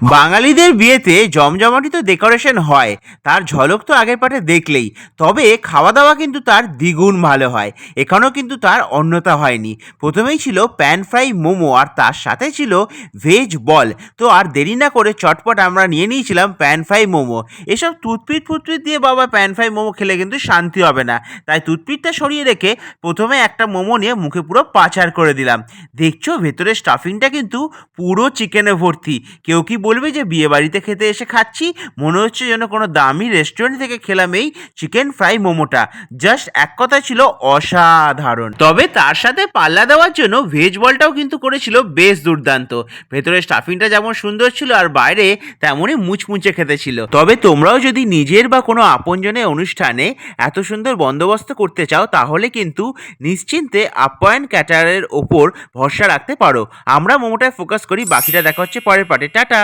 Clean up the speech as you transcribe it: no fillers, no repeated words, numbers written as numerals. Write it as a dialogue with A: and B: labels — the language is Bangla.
A: বাঙালিদের বিয়েতে জমজমাটি তো ডেকোরেশন হয়, তার ঝলক তো আগের পাটে দেখলেই। তবে খাওয়া দাওয়া কিন্তু তার দ্বিগুণ ভালো হয়। এখানেও কিন্তু তার অন্যথা হয়নি। প্রথমেই ছিল প্যান ফ্রাই মোমো, আর তার সাথে ছিল ভেজ বল। তো আর দেরি না করে চটপট আমরা নিয়ে নিয়েছিলাম প্যান ফ্রাই মোমো। এসব টুথপিক ফুটপিক দিয়ে বাবা প্যান ফ্রাই মোমো খেলে কিন্তু শান্তি হবে না, তাই টুথপিকটা সরিয়ে রেখে প্রথমে একটা মোমো নিয়ে মুখে পুরো পাচার করে দিলাম। দেখছো ভেতরে স্টাফিংটা কিন্তু পুরো চিকেনে ভর্তি। কেউ কি বলবে যে বিয়ে বাড়িতে খেতে এসে খাচ্ছি? মনে হচ্ছে যেন কোনো দামি রেস্টুরেন্ট থেকে খেলাম এই চিকেন ফ্রাই মোমোটা। জাস্ট এক কথা ছিল অসাধারণ। তবে তার সাথে পাল্লা দেওয়ার জন্য ভেজ বলটাও কিন্তু করেছিল বেশ দুর্দান্ত। ভেতরে স্টাফিংটা যেমন সুন্দর ছিল আর বাইরে তেমনই মুচমুচে খেতে ছিল। তবে তোমরাও যদি নিজের বা কোনো আপনজনের অনুষ্ঠানে এত সুন্দর বন্দোবস্ত করতে চাও, তাহলে কিন্তু নিশ্চিন্তে আপ্যায়ন ক্যাটারের ওপর ভরসা রাখতে পারো। আমরা মোমোটায় ফোকাস করি, বাকিটা দেখা হচ্ছে পরের পার্টে। টাটা।